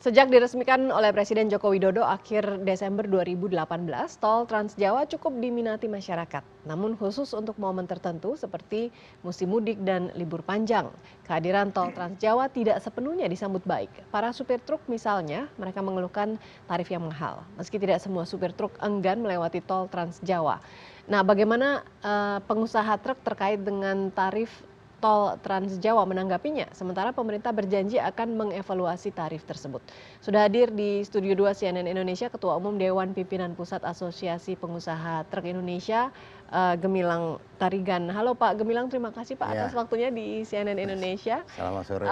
Sejak diresmikan oleh Presiden Joko Widodo akhir Desember 2018, tol Trans Jawa cukup diminati masyarakat. Namun khusus untuk momen tertentu seperti musim mudik dan libur panjang, kehadiran tol Trans Jawa tidak sepenuhnya disambut baik. Para supir truk misalnya, mereka mengeluhkan tarif yang mahal. Meski tidak semua supir truk enggan melewati tol Trans Jawa. Nah, bagaimana pengusaha truk terkait dengan tarif tol Trans Jawa menanggapinya, sementara pemerintah berjanji akan mengevaluasi tarif tersebut. Sudah hadir di Studio 2 CNN Indonesia Ketua Umum Dewan Pimpinan Pusat Asosiasi Pengusaha Truk Indonesia, Gemilang Tarigan. Halo Pak Gemilang, terima kasih Pak atas waktunya di CNN Indonesia. Selamat sore.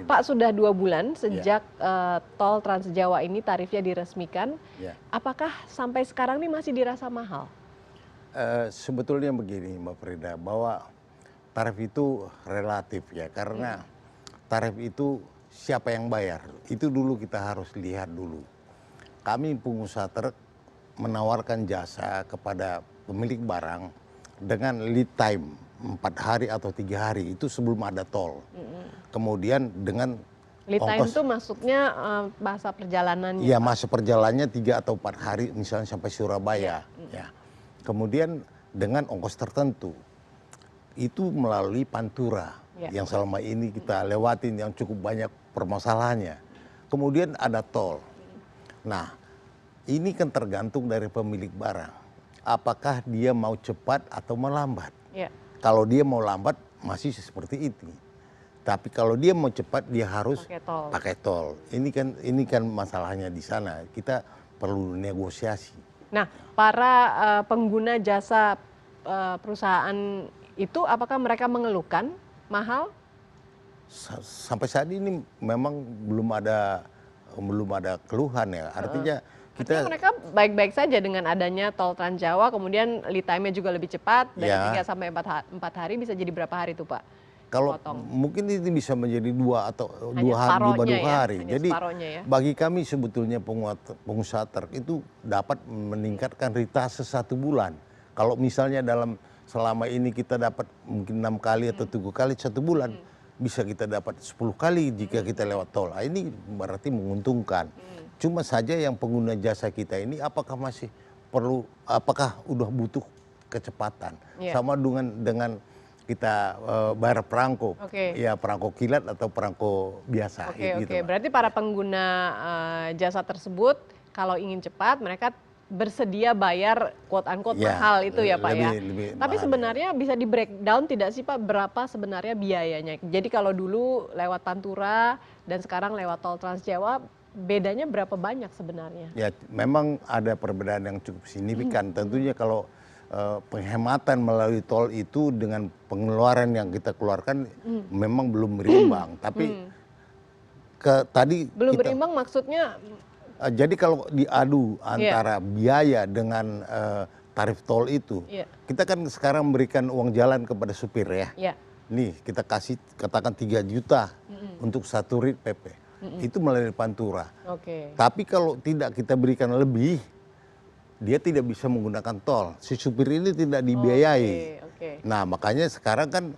Pak, sudah 2 bulan sejak tol Trans Jawa ini tarifnya diresmikan. Apakah sampai sekarang ini masih dirasa mahal? Sebetulnya begini Mbak Frida, bahwa tarif itu relatif ya, karena tarif itu siapa yang bayar, itu dulu kita harus lihat dulu. Kami pengusaha truk menawarkan jasa kepada pemilik barang dengan lead time 4 hari atau 3 hari, itu sebelum ada tol. Kemudian dengan lead time itu maksudnya masa perjalanannya? Iya, masa perjalanannya 3 atau 4 hari, misalnya sampai Surabaya. Ya. Kemudian dengan ongkos tertentu. Itu melalui Pantura yang selama ini kita lewatin, yang cukup banyak permasalahannya. Kemudian ada tol. Nah, ini kan tergantung dari pemilik barang. Apakah dia mau cepat atau melambat? Kalau dia mau lambat masih seperti itu. Tapi kalau dia mau cepat dia harus pakai tol. Ini kan masalahnya di sana. Kita perlu negosiasi. Nah, para pengguna jasa perusahaan itu apakah mereka mengeluhkan mahal? Sampai saat ini memang belum ada keluhan ya. Artinya mereka baik-baik saja dengan adanya tol Trans Jawa, kemudian lead time-nya juga lebih cepat dari 3 sampai 4 hari, bisa jadi berapa hari tuh Pak? Kalau mungkin ini bisa menjadi 2 atau 2 hari. Jadi bagi kami sebetulnya pengusaha truk itu dapat meningkatkan ritase 1 bulan. Kalau misalnya selama ini kita dapat mungkin 6 kali atau 7 kali 1 bulan, bisa kita dapat 10 kali jika kita lewat tol. Nah, ini berarti menguntungkan. Cuma saja yang pengguna jasa kita ini apakah masih perlu, apakah udah butuh kecepatan. Sama dengan kita bayar perangko, ya perangko kilat atau perangko biasa. Berarti para pengguna jasa tersebut kalau ingin cepat mereka bersedia bayar quote unquote mahal itu ya Pak ya. Tapi sebenarnya bisa di breakdown tidak sih Pak berapa sebenarnya biayanya? Jadi kalau dulu lewat Pantura dan sekarang lewat tol Trans Jawa, bedanya berapa banyak sebenarnya? Ya, memang ada perbedaan yang cukup signifikan. Tentunya kalau penghematan melalui tol itu dengan pengeluaran yang kita keluarkan memang belum berimbang. Tapi tadi belum berimbang maksudnya? Jadi kalau diadu antara biaya dengan tarif tol itu, kita kan sekarang memberikan uang jalan kepada supir ya. Nih kita kasih katakan 3 juta untuk 1 rit PP. Itu melalui Pantura. Tapi kalau tidak kita berikan lebih, dia tidak bisa menggunakan tol. Si supir ini tidak dibiayai. Nah makanya sekarang kan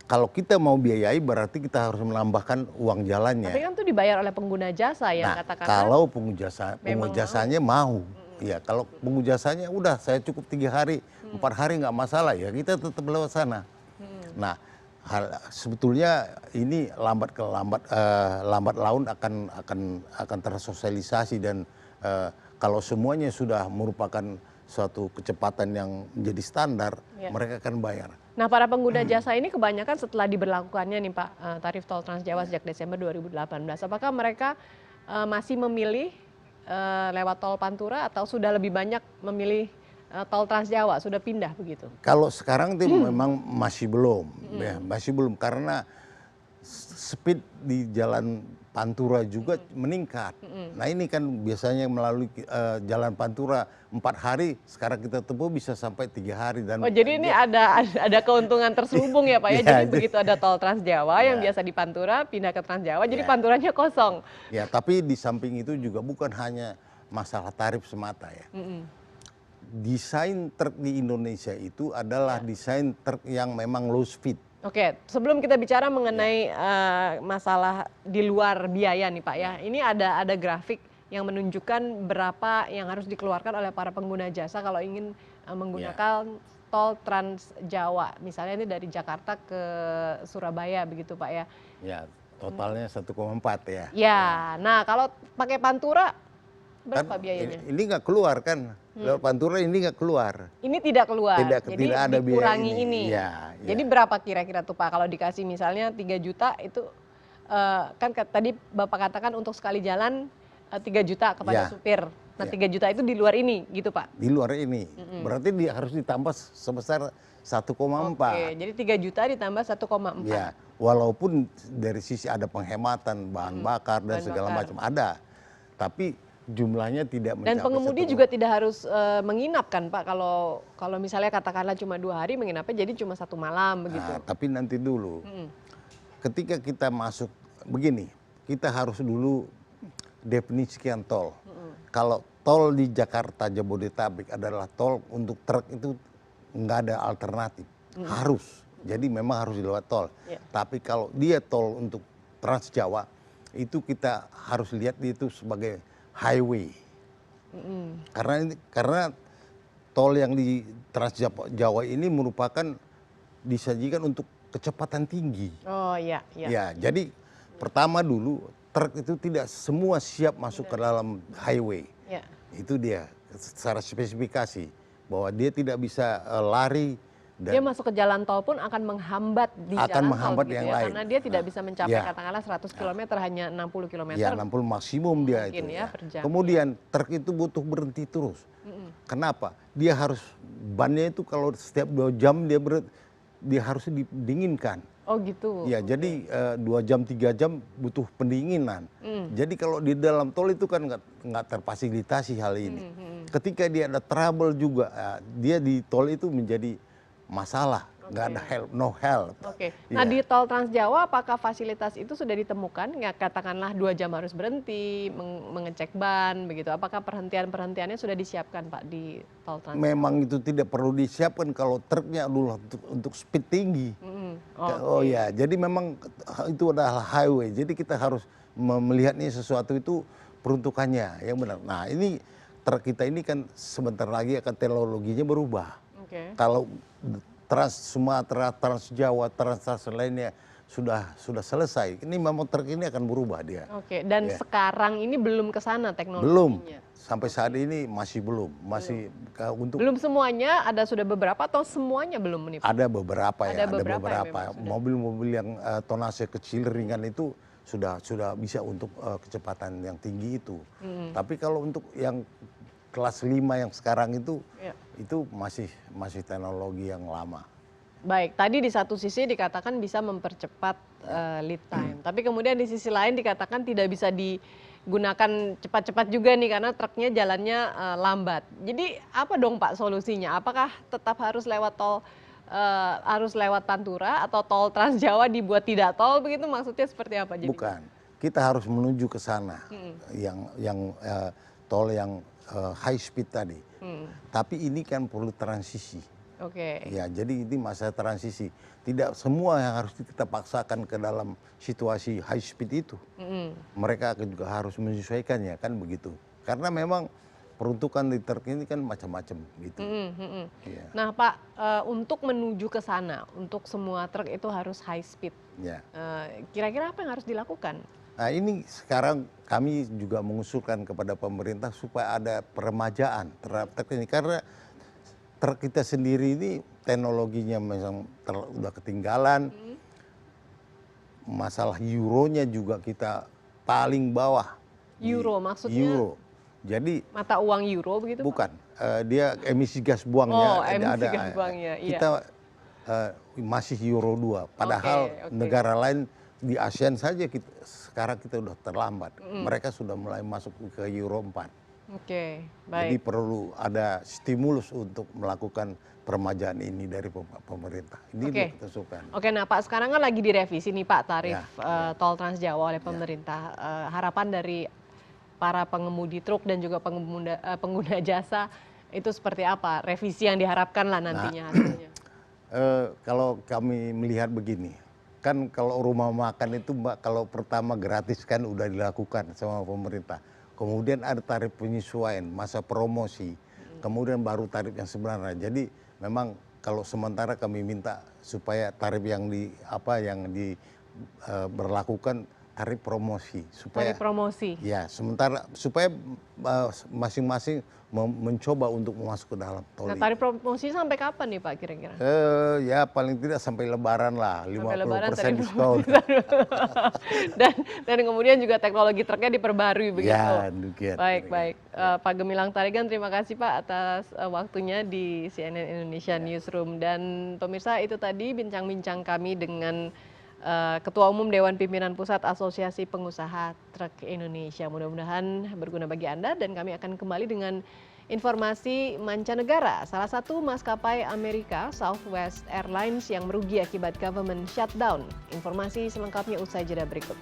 kalau kita mau biayai berarti kita harus menambahkan uang jalannya. Tapi kan itu dibayar oleh pengguna jasa ya katakanlah. Kalau pengguna jasanya mau. Ya kalau pengguna jasanya udah saya cukup 3 hari, 4 hari nggak masalah ya kita tetap lewat sana. Nah sebetulnya ini lambat laun akan tersosialisasi dan kalau semuanya sudah merupakan suatu kecepatan yang menjadi standar, mereka akan bayar. Nah, para pengguna jasa ini kebanyakan setelah diberlakukannya nih Pak, tarif tol Trans Jawa sejak Desember 2018, apakah mereka masih memilih lewat tol Pantura atau sudah lebih banyak memilih tol Trans Jawa, sudah pindah begitu? Kalau sekarang itu memang masih belum, ya, masih belum karena speed di jalan Pantura juga meningkat. Nah ini kan biasanya melalui jalan Pantura 4 hari, sekarang kita tempuh bisa sampai 3 hari. Dan jadi ini ada keuntungan terselubung ya Pak ya. Jadi begitu ada tol Trans Jawa yang biasa di Pantura pindah ke Trans Jawa, jadi Panturanya kosong. Ya tapi di samping itu juga bukan hanya masalah tarif semata ya. Desain truk di Indonesia itu adalah desain truk yang memang low speed. Oke, sebelum kita bicara mengenai masalah di luar biaya nih Pak ya, ini ada grafik yang menunjukkan berapa yang harus dikeluarkan oleh para pengguna jasa kalau ingin menggunakan tol Trans Jawa. Misalnya ini dari Jakarta ke Surabaya begitu Pak ya. Ya, totalnya 1,4 ya. Ya, nah kalau pakai Pantura berapa biayanya? Ini nggak keluar kan, lewat Pantura ini nggak keluar. Ini tidak keluar, jadi tidak ada dikurangi biaya ini. Ya, Jadi berapa kira-kira tuh Pak kalau dikasih misalnya 3 juta itu kan tadi Bapak katakan untuk sekali jalan 3 juta kepada supir. Nah 3 juta itu di luar ini gitu Pak? Di luar ini, berarti dia harus ditambah sebesar 1,4. Oke, jadi 3 juta ditambah 1,4. Ya, walaupun dari sisi ada penghematan bahan bakar dan segala macam ada, tapi jumlahnya tidak mencapai. Dan pengemudi juga tidak harus menginap kan Pak, kalau misalnya katakanlah cuma 2 hari menginapnya jadi cuma 1 malam begitu. Nah, tapi nanti dulu, ketika kita masuk begini, kita harus dulu definisikan tol. Kalau tol di Jakarta Jabodetabek adalah tol untuk truk itu nggak ada alternatif, harus. Jadi memang harus dilewat tol. Tapi kalau dia tol untuk Trans Jawa, itu kita harus lihat itu sebagai highway. Karena tol yang di Trans Jawa ini merupakan disajikan untuk kecepatan tinggi. Oh iya. Ya, jadi pertama dulu truk itu tidak semua siap masuk ke dalam highway. Itu dia secara spesifikasi bahwa dia tidak bisa lari. Dan dia masuk ke jalan tol pun akan menghambat di jalan tol gitu yang ya, lain. karena dia tidak bisa mencapai katakanlah 100 km hanya 60 km. Ya 60 maksimum dia itu. Per jam. Kemudian truk itu butuh berhenti terus. Kenapa? Dia harus bannya itu kalau setiap 2 jam dia harus didinginkan. Oh gitu. Ya, jadi 2 jam 3 jam butuh pendinginan. Jadi kalau di dalam tol itu kan nggak terfasilitasi hal ini. Ketika dia ada trouble juga, dia di tol itu menjadi masalah, nggak ada help, no help. Nah di tol Trans Jawa apakah fasilitas itu sudah ditemukan? Nggak katakanlah 2 jam harus berhenti, mengecek ban begitu. Apakah perhentiannya sudah disiapkan Pak di tol Trans Jawa? Memang itu tidak perlu disiapkan kalau truknya adalah untuk speed tinggi. Oh ya, jadi memang itu adalah highway. Jadi kita harus melihatnya sesuatu itu peruntukannya yang benar. Nah ini truk kita ini kan sebentar lagi akan teknologinya berubah. Kalau Trans Sumatera, Trans Jawa, Trans lainnya sudah selesai. Ini memang truk ini akan berubah dia. Dan sekarang ini belum ke sana teknologinya. Belum. Sampai saat ini masih belum. Belum semuanya, ada sudah beberapa atau semuanya belum nih? Ada beberapa ya, ada beberapa. Mobil-mobil yang tonase kecil ringan itu sudah bisa untuk kecepatan yang tinggi itu. Tapi kalau untuk yang kelas 5 yang sekarang itu masih teknologi yang lama. Baik, tadi di satu sisi dikatakan bisa mempercepat lead time, tapi kemudian di sisi lain dikatakan tidak bisa digunakan cepat-cepat juga nih karena truknya jalannya lambat. Jadi apa dong Pak solusinya? Apakah tetap harus lewat tol, harus lewat Pantura atau tol Trans Jawa dibuat tidak tol begitu? Maksudnya seperti apa? Bukan, kita harus menuju ke sana, yang tol yang high speed tadi. Tapi ini kan perlu transisi. Ya, jadi ini masa transisi. Tidak semua yang harus kita paksakan ke dalam situasi high speed itu. Mereka juga harus menyesuaikannya, kan begitu. Karena memang peruntukan di truk ini kan macam-macam gitu. Nah Pak, untuk menuju ke sana, untuk semua truk itu harus high speed. Kira-kira apa yang harus dilakukan? Nah ini sekarang kami juga mengusulkan kepada pemerintah supaya ada peremajaan terhadap truk ini. Karena truk kita sendiri ini teknologinya memang udah ketinggalan. Masalah euronya juga kita paling bawah. Euro maksudnya? Euro. Jadi mata uang euro begitu? Bukan, dia emisi gas buangnya. Gas buangnya, kita masih Euro 2. Padahal negara lain di ASEAN saja sekarang kita sudah terlambat. Mereka sudah mulai masuk ke Euro 4. Baik. Jadi perlu ada stimulus untuk melakukan peremajaan ini dari pemerintah. Ini kita suka. Nah Pak, sekarang kan lagi direvisi nih Pak tarif tol Trans Jawa oleh pemerintah. Harapan dari para pengemudi truk dan juga pengguna jasa itu seperti apa? Revisi yang diharapkan lah nantinya hasilnya. Kalau kami melihat begini, kan kalau rumah makan itu Mbak, kalau pertama gratis kan udah dilakukan sama pemerintah. Kemudian ada tarif penyesuaian, masa promosi, kemudian baru tarif yang sebenarnya. Jadi memang kalau sementara kami minta supaya tarif yang berlakukan tarif promosi, supaya tarif promosi. Ya, sementara supaya masing-masing mencoba untuk masuk ke dalam tol. Nah, tarif promosi sampai kapan nih Pak kira-kira? Ya paling tidak sampai Lebaran lah, 50% diskon. dan kemudian juga teknologi truknya diperbarui begitu. Ya, demikian. Baik. Pak Gemilang Tarigan, terima kasih Pak atas waktunya di CNN Indonesia Newsroom. Dan pemirsa, itu tadi bincang-bincang kami dengan Ketua Umum Dewan Pimpinan Pusat Asosiasi Pengusaha Truk Indonesia. Mudah-mudahan berguna bagi Anda, dan kami akan kembali dengan informasi mancanegara. Salah satu maskapai Amerika, Southwest Airlines, yang merugi akibat government shutdown. Informasi selengkapnya usai jeda berikut.